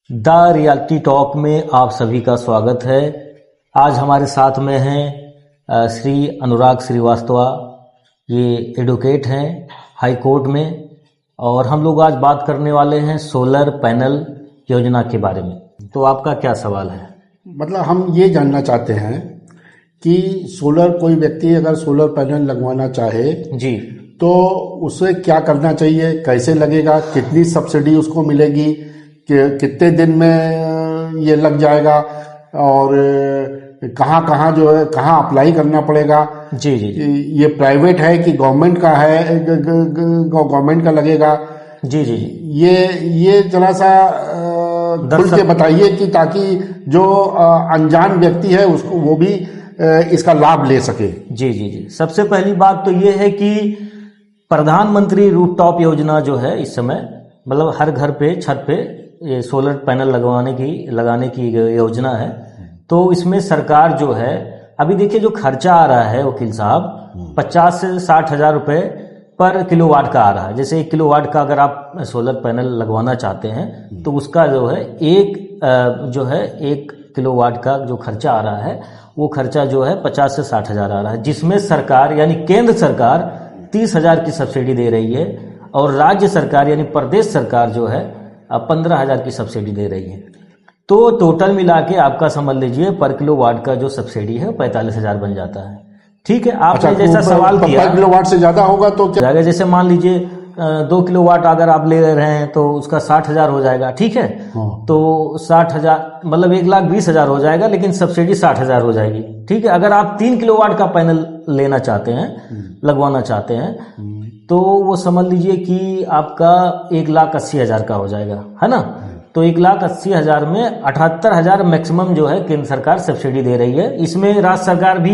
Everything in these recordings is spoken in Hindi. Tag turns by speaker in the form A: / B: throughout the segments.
A: द रियलिटी टॉक में आप सभी का स्वागत है। आज हमारे साथ में हैं श्री अनुराग श्रीवास्तव। ये एडवोकेट हैं हाई कोर्ट में, और हम लोग आज बात करने वाले हैं सोलर पैनल योजना के बारे में। तो आपका क्या सवाल है?
B: मतलब हम ये जानना चाहते हैं कि कोई व्यक्ति अगर सोलर पैनल लगवाना चाहे
A: जी, तो
B: उसे क्या करना चाहिए, कैसे लगेगा, कितनी सब्सिडी उसको मिलेगी, कितने दिन में ये लग जाएगा, और कहाँ कहाँ जो है कहाँ अप्लाई करना पड़ेगा।
A: जी जी,
B: ये प्राइवेट है कि गवर्नमेंट का है, गवर्नमेंट का लगेगा।
A: जी जी,
B: ये जरा सा खुल के बताइए कि ताकि जो अनजान व्यक्ति है उसको वो भी इसका लाभ ले सके।
A: जी जी जी, सबसे पहली बात तो ये है कि प्रधानमंत्री रूफटॉप योजना जो है इस समय मतलब हर घर पे छत पे ये सोलर पैनल लगाने की योजना है। तो इसमें सरकार जो है अभी देखिए जो खर्चा आ रहा है वकील साहब 50 से 60 हजार रुपए पर किलोवाट का आ रहा है। जैसे 1 किलोवाट का अगर आप सोलर पैनल लगवाना चाहते हैं तो उसका जो है एक किलोवाट का जो खर्चा आ रहा है वो खर्चा जो है 50 से 60 हजार आ रहा है, जिसमें सरकार यानी केंद्र सरकार 30 हजार की सब्सिडी दे रही है और राज्य सरकार यानी प्रदेश सरकार जो है 15 हजार की सब्सिडी दे रही है। तो टोटल मिला के आपका समझ लीजिए पर किलोवाट का जो सब्सिडी है 45 हजार बन जाता है। ठीक है, आपने जैसा सवाल किया
B: 5 किलोवाट से ज्यादा होगा तो क्या
A: जाएगा? जैसे मान लीजिए 2 किलोवाट अगर आप ले रहे हैं तो उसका 60 हजार हो जाएगा। ठीक है, तो 60 हजार मतलब 1,20,000 हो जाएगा, लेकिन सब्सिडी 60 हजार हो जाएगी। ठीक है, अगर आप 3 किलोवाट का पैनल लेना चाहते हैं, लगवाना चाहते हैं, तो वो समझ लीजिए कि आपका 1,80,000 का हो जाएगा, है ना। तो 1,80,000 में 78 हजार मैक्सिमम जो है केंद्र सरकार सब्सिडी दे रही है। इसमें राज्य सरकार भी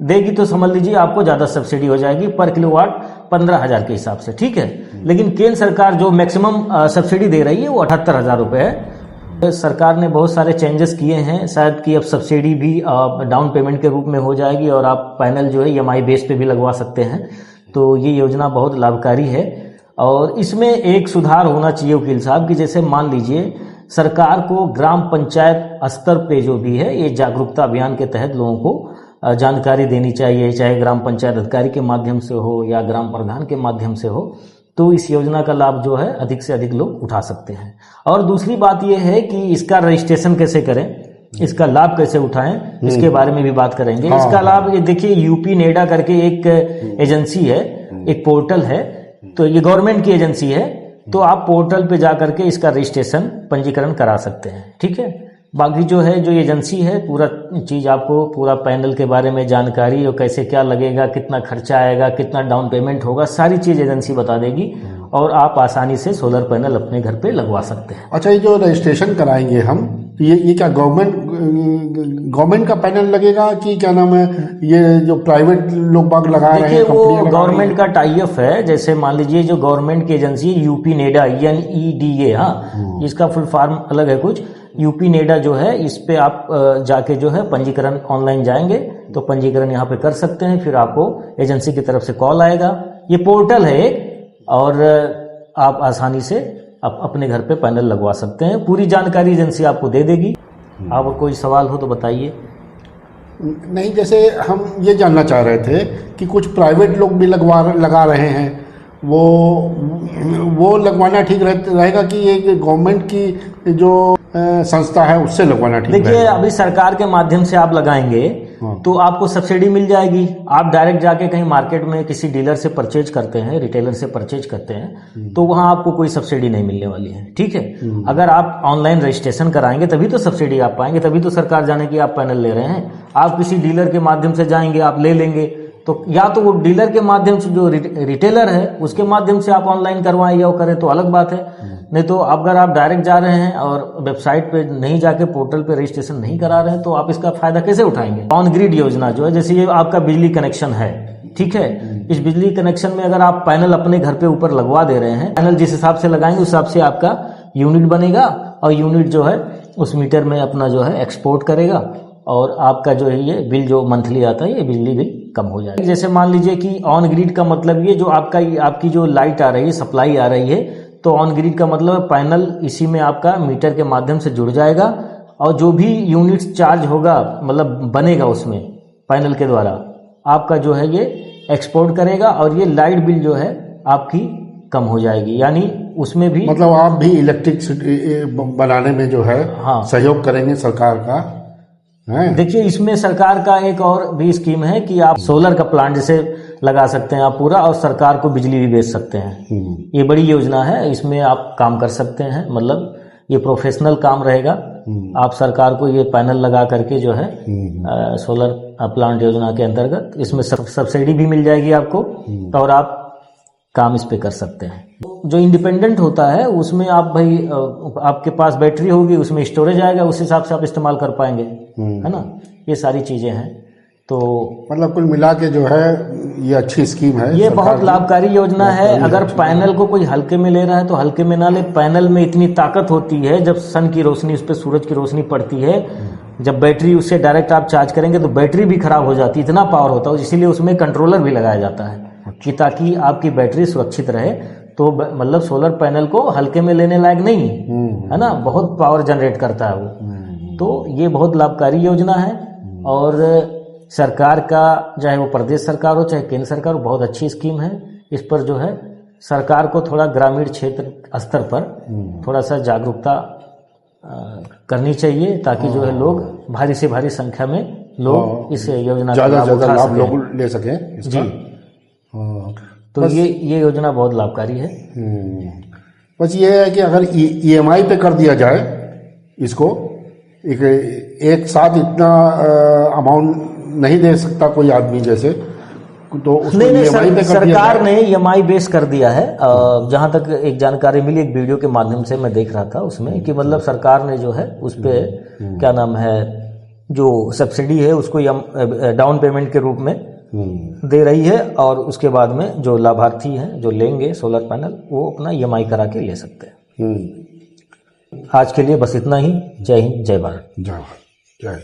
A: देगी तो समझ लीजिए आपको ज्यादा सब्सिडी हो जाएगी पर किलोवाट 15 हजार के हिसाब से। ठीक है, लेकिन केंद्र सरकार जो मैक्सिमम सब्सिडी दे रही है वो 78 हजार रुपये है। सरकार ने बहुत सारे चेंजेस किए हैं, शायद कि अब सब्सिडी भी डाउन पेमेंट के रूप में हो जाएगी और आप पैनल जो है EMI बेस पे भी लगवा सकते हैं। तो ये योजना बहुत लाभकारी है। और इसमें एक सुधार होना चाहिए वकील साहब कि जैसे मान लीजिए सरकार को ग्राम पंचायत स्तर पे जो भी है ये जागरूकता अभियान के तहत लोगों को जानकारी देनी चाहिए, चाहे ग्राम पंचायत अधिकारी के माध्यम से हो या ग्राम प्रधान के माध्यम से हो। तो इस योजना का लाभ जो है अधिक से अधिक लोग उठा सकते हैं। और दूसरी बात यह है कि इसका रजिस्ट्रेशन कैसे करें, इसका लाभ कैसे उठाएं, इसके बारे में भी बात करेंगे। इसका लाभ ये देखिए यूपी नेडा करके एक एजेंसी है, एक पोर्टल है, तो ये गवर्नमेंट की एजेंसी है। तो आप पोर्टल पे जा करके इसका रजिस्ट्रेशन पंजीकरण करा सकते हैं। ठीक है, बाकी जो है जो एजेंसी है पूरा चीज आपको पूरा पैनल के बारे में जानकारी और कैसे क्या लगेगा, कितना खर्चा आएगा, कितना डाउन पेमेंट होगा, सारी चीज एजेंसी बता देगी और आप आसानी से सोलर पैनल अपने घर पे लगवा सकते हैं।
B: अच्छा, ये जो रजिस्ट्रेशन कराएंगे हम तो ये क्या गवर्नमेंट का पैनल लगेगा कि क्या नाम है, ये जो प्राइवेट लोग बाग लगा रहे हैं?
A: वो गवर्नमेंट का टाई अप है। जैसे मान लीजिए जो गवर्नमेंट की एजेंसी यूपी नेडा NEDA, हाँ, इसका फुल फॉर्म अलग है कुछ। यूपी नेडा जो है इस पे आप जाके जो है पंजीकरण ऑनलाइन जाएंगे तो पंजीकरण यहाँ पे कर सकते हैं। फिर आपको एजेंसी की तरफ से कॉल आएगा। ये पोर्टल है एक, और आप आसानी से आप अपने घर पे पैनल लगवा सकते हैं। पूरी जानकारी एजेंसी आपको दे देगी। आप कोई सवाल हो तो बताइए।
B: नहीं, जैसे हम ये जानना चाह रहे थे कि कुछ प्राइवेट लोग भी लगा रहे हैं, वो लगवाना ठीक रहेगा कि ये गवर्नमेंट की जो संस्था है उससे लगवाना ठीक रहेगा?
A: देखिए, अभी सरकार के माध्यम से आप लगाएंगे तो आपको सब्सिडी मिल जाएगी। आप डायरेक्ट जाके कहीं मार्केट में किसी डीलर से परचेज करते हैं, रिटेलर से परचेज करते हैं, तो वहां आपको कोई सब्सिडी नहीं मिलने वाली है। ठीक है, अगर आप ऑनलाइन रजिस्ट्रेशन कराएंगे तभी तो सब्सिडी आप पाएंगे, तभी तो सरकार जाने की आप पैनल ले रहे हैं। आप किसी डीलर के माध्यम से जाएंगे, आप ले लेंगे, तो या तो वो डीलर के माध्यम से जो रिटेलर है उसके माध्यम से आप ऑनलाइन करवाएं या करें तो अलग बात है। नहीं तो अगर आप डायरेक्ट जा रहे हैं और वेबसाइट पे नहीं जाके पोर्टल पे रजिस्ट्रेशन नहीं करा रहे हैं तो आप इसका फायदा कैसे उठाएंगे? ऑन ग्रिड योजना जो है, जैसे ये आपका बिजली कनेक्शन है, ठीक है, इस बिजली कनेक्शन में अगर आप पैनल अपने घर पे ऊपर लगवा दे रहे हैं, पैनल जिस हिसाब से लगाएंगे उस हिसाब से आपका यूनिट बनेगा और यूनिट जो है उस मीटर में अपना जो है एक्सपोर्ट करेगा और आपका जो है ये बिल जो मंथली आता है ये बिजली बिल कम हो जाएगा। जैसे मान लीजिए कि ऑन ग्रिड का मतलब ये जो आपकी जो लाइट आ रही है, सप्लाई आ रही है, तो ऑन ग्रिड का मतलब पैनल इसी में आपका मीटर के माध्यम से जुड़ जाएगा और जो भी यूनिट्स चार्ज होगा मतलब बनेगा उसमें पैनल के द्वारा आपका जो है ये एक्सपोर्ट करेगा और ये लाइट बिल जो है आपकी कम हो जाएगी। यानी उसमें भी
B: मतलब आप भी इलेक्ट्रिसिटी बनाने में जो है
A: हाँ
B: सहयोग करेंगे सरकार का है।
A: देखिए इसमें सरकार का एक और भी स्कीम है कि आप सोलर का प्लांट जैसे लगा सकते हैं आप पूरा और सरकार को बिजली भी बेच सकते हैं। ये बड़ी योजना है, इसमें आप काम कर सकते हैं, मतलब ये प्रोफेशनल काम रहेगा। आप सरकार को ये पैनल लगा करके जो है सोलर प्लांट योजना के अंतर्गत इसमें सब्सिडी भी मिल जाएगी आपको और आप काम इस पे कर सकते हैं। जो इंडिपेंडेंट होता है उसमें आप भाई आपके पास बैटरी होगी, उसमें स्टोरेज आएगा, उस हिसाब से आप इस्तेमाल कर पाएंगे, है ना। ये सारी चीजें हैं। तो
B: मतलब कुल मिला के जो है ये अच्छी स्कीम है,
A: ये बहुत लाभकारी योजना है। अगर पैनल को कोई हल्के में ले रहा है तो हल्के में ना ले। पैनल में इतनी ताकत होती है, जब सन की रोशनी उस पर सूरज की रोशनी पड़ती है, जब बैटरी उससे डायरेक्ट आप चार्ज करेंगे तो बैटरी भी खराब हो जाती है, इतना पावर होता है। इसीलिए उसमें कंट्रोलर भी लगाया जाता है कि ताकि आपकी बैटरी सुरक्षित रहे। तो मतलब सोलर पैनल को हल्के में लेने लायक नहीं है ना, बहुत पावर जनरेट करता है वो। तो ये बहुत लाभकारी योजना है और सरकार का, चाहे वो प्रदेश सरकार हो चाहे केंद्र सरकार हो, बहुत अच्छी स्कीम है। इस पर जो है सरकार को थोड़ा ग्रामीण क्षेत्र स्तर पर थोड़ा सा जागरूकता करनी चाहिए ताकि जो है लोग भारी से भारी संख्या में लोग इस योजना का लाभ उठा
B: लाभ लोग ले सकें
A: जी। तो ये योजना बहुत लाभकारी है।
B: बस ये है कि अगर EMI पे कर दिया जाए इसको, एक साथ इतना अमाउंट नहीं दे सकता कोई आदमी जैसे, तो उसको
A: नहीं,
B: EMI पे कर
A: सरकार ने EMI बेस कर दिया है। जहां तक एक जानकारी मिली एक वीडियो के माध्यम से मैं देख रहा था उसमें कि मतलब सरकार ने जो है उस पे क्या नाम है जो सब्सिडी है उसको डाउन पेमेंट के रूप में दे रही है और उसके बाद में जो लाभार्थी हैं जो लेंगे सोलर पैनल वो अपना EMI करा के ले सकते हैं। आज के लिए बस इतना ही। जय हिंद, जय भारत।
B: जय भारत, जय।